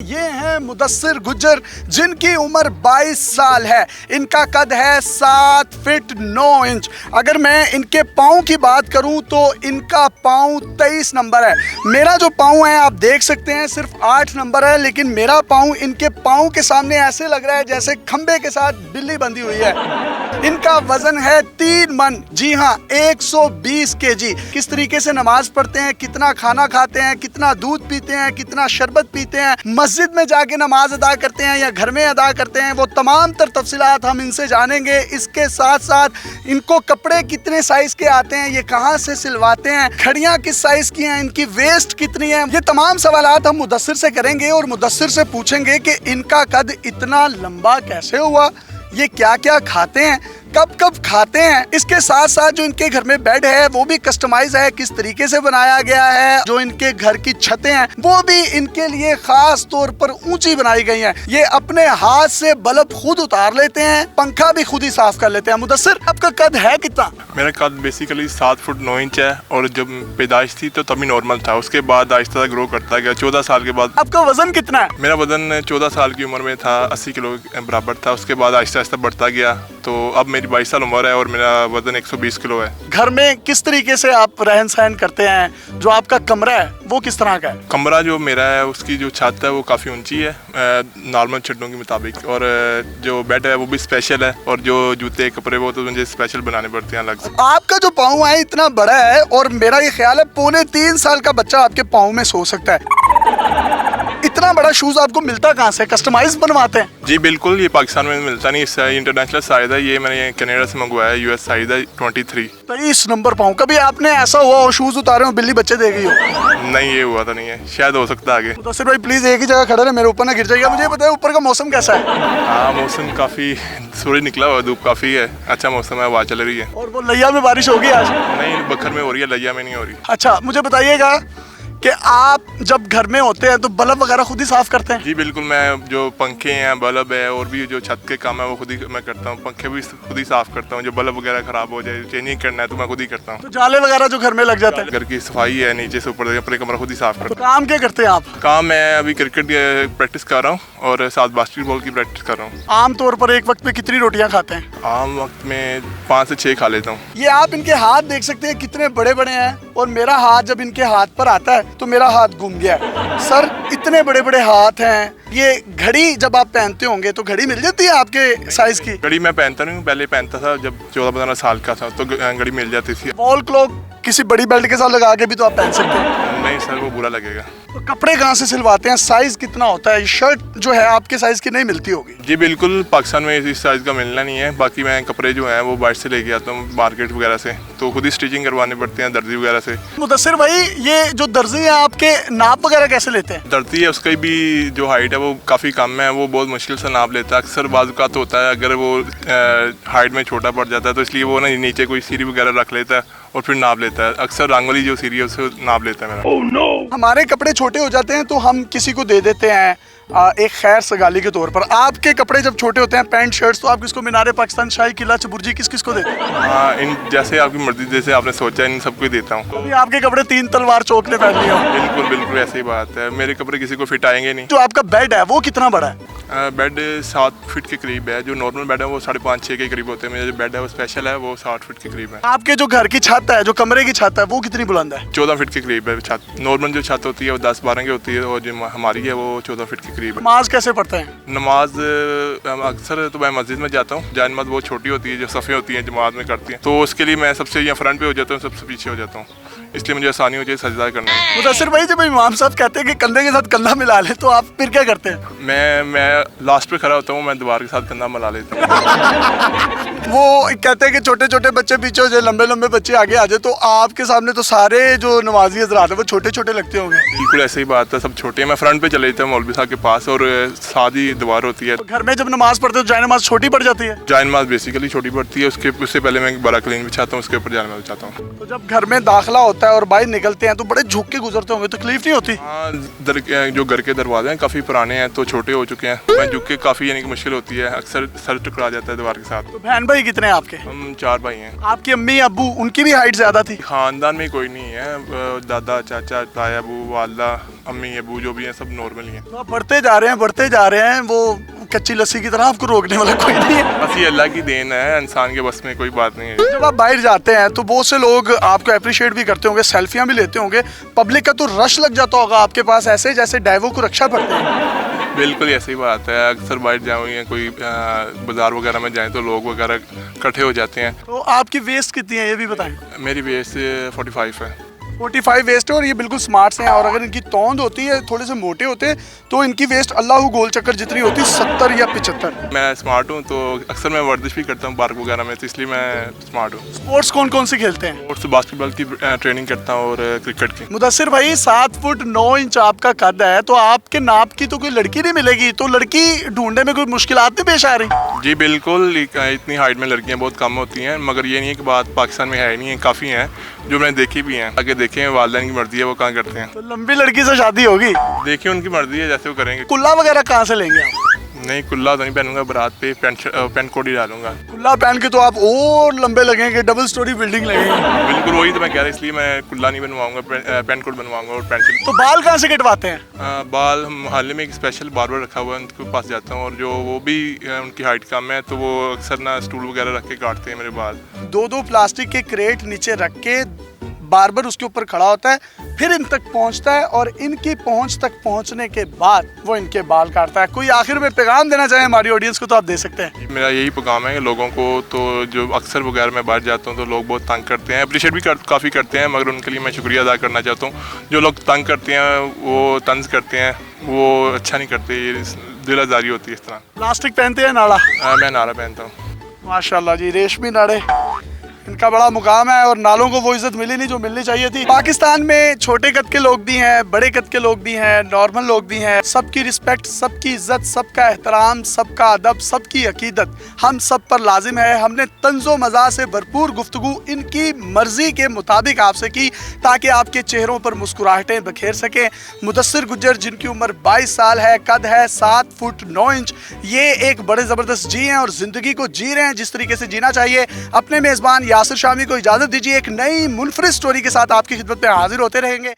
ये हैं मुदस्सिर गुज्जर जिनकी उम्र 22 साल है। इनका कद है 7 फीट 9 इंच। अगर मैं इनके पाँव की बात करूं तो इनका पाँव 23 नंबर है। मेरा जो पाँव है आप देख सकते हैं सिर्फ 8 नंबर है, लेकिन मेरा पाँव इनके पाँव के सामने ऐसे लग रहा है जैसे खंबे के साथ बिल्ली बंधी हुई है। इनका वजन है 3 मन, जी हाँ 120 केजी। किस तरीके से नमाज पढ़ते हैं, कितना खाना खाते हैं, कितना दूध पीते हैं, कितना शरबत पीते हैं, मस्जिद में जाके नमाज अदा करते हैं या घर में अदा करते हैं, वो तमाम तर तफसीलात हम इनसे जानेंगे। इसके साथ साथ इनको कपड़े कितने साइज के आते हैं, ये कहाँ से सिलवाते हैं, घड़ियाँ किस साइज की हैं, इनकी वेस्ट कितनी है, ये तमाम सवालात हम मुदस्सिर से करेंगे और मुदस्सिर से पूछेंगे कि इनका कद इतना लंबा कैसे हुआ, ये क्या क्या खाते हैं, कब कब खाते हैं। इसके साथ साथ जो इनके घर में बेड है वो भी कस्टमाइज है, किस तरीके से बनाया गया है। जो इनके घर की छतें हैं वो भी इनके लिए खास तौर पर ऊंची बनाई गई हैं। ये अपने हाथ से बल्ब खुद उतार लेते हैं, पंखा भी खुद ही साफ कर लेते हैं। मुदस्सिर, आपका कद है कितना? मेरा कद बेसिकली 7 फुट 9 इंच है और जब पैदाइश थी तो तभी नॉर्मल था। उसके बाद आहिस्ता ग्रो करता गया। 14 साल के बाद। आपका वजन कितना है? मेरा वजन 14 साल की उम्र में था 80 किलो बराबर था। उसके बाद आहिस्ता आहिस्ता बढ़ता गया, तो अब मेरी 22 साल उम्र है और मेरा वजन 120 किलो है। घर में किस तरीके से आप रहन सहन करते हैं? जो आपका कमरा है वो किस तरह का है? कमरा जो मेरा है उसकी जो छत है वो काफ़ी ऊंची है नॉर्मल छतों के मुताबिक, और जो बेड है वो भी स्पेशल है, और जो जूते कपड़े वो तो मुझे स्पेशल बनाने पड़ते हैं अलग से। आपका जो पाँव है इतना बड़ा है और मेरा ये ख्याल है 2.25 साल का बच्चा आपके पाँव में सो सकता है। इतना बड़ा शूज आपको मिलता कहाँ से? कस्टमाइज बनवाते हैं? जी बिल्कुल, ये पाकिस्तान में मिलता नहीं, इससे इंटरनेशनल साइज है। ये मैंने कनाडा से मंगवाया है, यूएस साइज है 23। 23 नंबर पाऊँ। कभी आपने ऐसा हुआ हो शूज उतारे हो बिल्ली बच्चे दे गई हो? नहीं, ये हुआ तो नहीं है, शायद हो सकता है आगे। तो सिर्फ भाई प्लीज एक ही जगह खड़े रहे, मेरे ऊपर ना गिर जाएगा। मुझे बताइए ऊपर का मौसम कैसा है? हाँ, मौसम काफी सूरज निकला हुआ, धूप काफी है, अच्छा मौसम है, हवा चल रही है। और वो लैया में बारिश होगी आज? नहीं, बखर में हो रही है, लैया में नहीं हो रही। अच्छा, मुझे बताइएगा कि आप जब घर में होते हैं तो बल्ब वगैरह खुद ही साफ करते हैं? जी बिल्कुल, मैं जो पंखे हैं, बल्ब है और भी जो छत के काम है वो खुद ही मैं करता हूँ। पंखे भी खुद ही साफ करता हूँ। जो बल्ब वगैरह खराब हो जाए, चेंजिंग करना है तो मैं खुद ही करता हूँ। तो जाले वगैरह जो घर में लग जाते हैं? घर की सफाई है, नीचे से ऊपर अपने कमरा खुद ही साफ करता हूँ। तो काम क्या करते हैं आप? काम मैं अभी क्रिकेट प्रैक्टिस कर रहा हूँ और साथ बास्केटबॉल की प्रैक्टिस कर रहा हूँ। आमतौर पर एक वक्त में कितनी रोटियाँ खाते हैं? आम वक्त में 5 से 6 खा लेता हूँ। ये आप इनके हाथ देख सकते हैं कितने बड़े बड़े हैं, और मेरा हाथ जब इनके हाथ पर आता है तो मेरा हाथ घूम गया। सर, इतने बड़े बड़े हाथ हैं। ये घड़ी जब आप पहनते होंगे तो घड़ी मिल जाती है आपके साइज की? घड़ी मैं पहनता नहीं हूँ, पहले पहनता था जब 14-15 साल का था तो घड़ी मिल जाती थी। वॉल क्लॉक किसी बड़ी बेल्ट के साथ लगा के भी तो आप पहन सकते हैं। नहीं सर, वो बुरा लगेगा। तो कपड़े कहाँ से सिलवाते हैं? साइज कितना होता है? शर्ट जो है आपके साइज की नहीं मिलती होगी? जी बिल्कुल, पाकिस्तान में इस साइज का मिलना नहीं है। बाकी मैं कपड़े जो हैं वो बाहर से लेके आता हूँ मार्केट वगैरह से, तो खुद ही स्टिचिंग करवाने पड़ते हैं दर्जी वगैरह से। मुदस्सिर भाई, ये जो दर्जी है आपके नाप वगैरह कैसे लेते हैं? दर्जी है उसकी भी जो हाइट है वो काफ़ी कम है, वो बहुत मुश्किल से नाप लेता है। अक्सर बाज़ होता है अगर वो हाइट में छोटा पड़ जाता है तो इसलिए वो ना नीचे कोई सीढ़ी वगैरह रख लेता है और फिर नाप लेता है। अक्सर रंगोली जो सीढ़ी है उससे नाप लेता है मेरा। Oh, no! हमारे कपड़े छोटे हो जाते हैं तो हम किसी को दे देते हैं एक खैर सगाली के तौर पर। आपके कपड़े जब छोटे होते हैं, पैंट शर्ट्स, तो आप किसको? मीनारे पाकिस्तान, शाही किला, चबुर्जी, किस किस को देते हैं? हाँ, इन जैसे आपकी मर्जी, जैसे आपने सोचा इन सबको ही देता हूँ। अभी आपके कपड़े 3 तलवार चौक ने पहन लिए हो? बिल्कुल बिल्कुल ऐसी बात है, मेरे कपड़े किसी को फिट आएंगे नहीं। जो आपका बेड है वो कितना बड़ा है? बेड 7 फीट के करीब है। जो नॉर्मल बेड है वो 5.5-6 के करीब होते हैं। मेरा जो बेड है वो स्पेशल है, वो 60 फीट के करीब है। आपके जो घर की छत है, जो कमरे की छत है, वो कितनी बुलंद है? 14 फीट के करीब है छत। नॉर्मल जो छत होती है वो 10-12 की होती है, और जो हमारी है वो 14 फीट के करीब है। नमाज कैसे पढ़ते हैं? नमाज अक्सर तो मैं मस्जिद में जाता हूँ। जान नमाज बहुत छोटी होती है, जो सफ़े होती हैं जमात में करती हैं, तो उसके लिए मैं सबसे या फ्रंट पे हो जाता हूँ, सबसे पीछे हो जाता हूँ, इसलिए मुझे आसानी हो जाए सजदा करने में। मुदस्सिर भाई, जब इमाम साहब कहते हैं कि कंधे के साथ कंधा मिला ले तो आप फिर क्या करते हैं? मैं लास्ट पे खड़ा होता हूँ, मैं दीवार के साथ कंधा मिला लेता हूँ। वो कहते हैं कि छोटे छोटे बच्चे पीछे हो जाए, लंबे लंबे बच्चे आगे आ जाए, तो आपके सामने तो सारे जो नमाजी हज़रात है वो छोटे छोटे लगते होंगे। बिल्कुल ऐसे ही बात है, सब छोटे हैं। मैं फ्रंट पे चले जाता हूँ मौलवी साहब के पास, और साथ ही दीवार होती है। तो घर में जब नमाज पढ़ते हो जाए नमाज छोटी पड़ जाती है? जाए नमाज बेसिकली छोटी पड़ती है, उससे पहले मैं बड़ा क्लीन बिछाता हूँ, उसके ऊपर जाए नमाज बिछाता हूँ। तो जब घर में दाखिला होता है और बाहर निकलते हैं तो बड़े झुक के गुजरते होंगे, तकलीफ नहीं होती? हाँ, जो घर के दरवाजे हैं काफ़ी पुराने हैं, तो छोटे हो चुके हैं। मैं झुक के काफ़ी यानी कि मुश्किल होती है, अक्सर सर टकरा जाता है दीवार के साथ। तो बहन भाई कितने हैं आपके? हम 4 भाई हैं। आपकी अम्मी अब्बू उनकी भी हाइट ज़्यादा थी? ख़ानदान में कोई नहीं है, दादा चाचा ताया अबू वाला अम्मी अबू जो भी हैं सब नॉर्मल ही हैं। तो आप बढ़ते जा रहे हैं, वो कच्ची लस्सी की तरह आपको रोकने वाला कोई नहीं है। बस ये अल्लाह की देन है, इंसान के बस में कोई बात नहीं है। जब आप बाहर जाते हैं तो बहुत से लोग आपको अप्रिशिएट भी करते होंगे, सेल्फियां भी लेते होंगे, पब्लिक का तो रश लग जाता होगा आपके पास, ऐसे जैसे डाइवो को रक्षा पड़ते हैं। बिल्कुल ऐसी बात है, अक्सर बाहर जाऊँ या कोई बाज़ार वगैरह में जाएँ तो लोग वगैरह इकट्ठे हो जाते हैं। तो आपकी वेस्ट कितनी है ये भी बताएं? मेरी वेस्ट 45 है। 45 वेस्ट है और ये बिल्कुल स्मार्ट से हैं, और अगर इनकी तौंद होती है, थोड़े से मोटे होते हैं, तो इनकी वेस्ट अल्लाह गोल चक्कर जितनी होती है 70 या 75। मैं स्मार्ट हूँ तो अक्सर मैं वर्जिश भी करता हूँ पार्क वगैरह में, तो इसलिए मैं स्मार्ट हूँ। स्पोर्ट्स कौन कौन से खेलते हैं? और तो बास्केटबॉल की ट्रेनिंग करता हूँ और क्रिकेट की। मुदस्सिर भाई 7 फुट 9 इंच आपका कद है, तो आपके नाप की तो कोई लड़की नहीं मिलेगी, तो लड़की ढूंढने में कोई मुश्किलात नहीं पेश आ रही? जी बिल्कुल, इतनी हाइट में लड़कियाँ बहुत कम होती हैं, मगर ये नहीं है कि बात पाकिस्तान में है नहीं है, काफ़ी हैं जो मैंने देखी भी हैं। आगे देखें वालिदैन की मर्जी है वो कहाँ करते हैं। तो लंबी लड़की से शादी होगी? देखिए उनकी मर्जी है, जैसे वो करेंगे। कुल्ला वगैरह कहाँ से लेंगे आप? नहीं, कुल्ला तो नहीं पहनूंगा, बारात पे पैंट कोट ही डालूंगा। कुल्ला पहन के तो आप और लंबे लगेंगे, डबल स्टोरी बिल्डिंग लगेगी। बिल्कुल वही तो मैं कह रहा, इसलिए मैं कुल्ला नहीं बनवाऊंगा, पैंट कोट बनवाऊंगा और पैंट शर्ट। तो बाल कहाँ से कटवाते हैं? बाल हम मोहल्ले में एक स्पेशल बार्बर रखा हुआ है, उनके पास जाता हूँ, और जो वो भी उनकी हाइट कम है तो वो अक्सर ना स्टूल वगैरह रख के काटते हैं मेरे बाल। 2-2 प्लास्टिक के क्रेट नीचे रख के बार्बर उसके ऊपर खड़ा होता है, फिर इन तक पहुंचता है, और इनकी पहुंच तक पहुंचने के बाद वो इनके बाल काटता है। कोई आखिर में पैगाम देना चाहे हमारी ऑडियंस को तो आप दे सकते हैं। मेरा यही पैगाम है कि लोगों को, तो जो अक्सर वगैरह मैं बाहर जाता हूँ तो लोग बहुत तंग करते हैं, अप्रिशिएट भी काफ़ी करते हैं, मगर उनके लिए मैं शुक्रिया अदा करना चाहता हूँ। जो लोग तंग करते हैं, वो तंज करते हैं, वो अच्छा नहीं करते, ये दिल आज़ारी होती है इस तरह। प्लास्टिक पहनते हैं नाड़ा? मैं नारा पहनता हूँ। माशाल्लाह जी, रेशमी नाड़े, इनका बड़ा मुकाम है, और नालों को वो इज्जत मिली नहीं जो मिलनी चाहिए थी। पाकिस्तान में छोटे कद के लोग भी हैं, बड़े कद के लोग भी हैं, नॉर्मल लोग भी हैं, सबकी रिस्पेक्ट, सबकी इज्जत, सबका एहतराम, सबका अदब, सबकी अकीदत हम सब पर लाजिम है। हमने तंज़ो मज़ा से भरपूर गुफ्तगू इनकी मर्जी के मुताबिक आपसे की, ताकि आपके चेहरों पर मुस्कुराहटें बखेर सकें। मुदस्सिर गुज्जर, जिनकी उम्र 22 साल है, कद है 7 फुट 9 इंच, ये एक बड़े ज़बरदस्त जी हैं और ज़िंदगी को जी रहे हैं जिस तरीके से जीना चाहिए। अपने मेज़बान यासिर शामी को इजाज़त दीजिए, एक नई मुनफरिद स्टोरी के साथ आपकी खिदमत में हाजिर होते रहेंगे।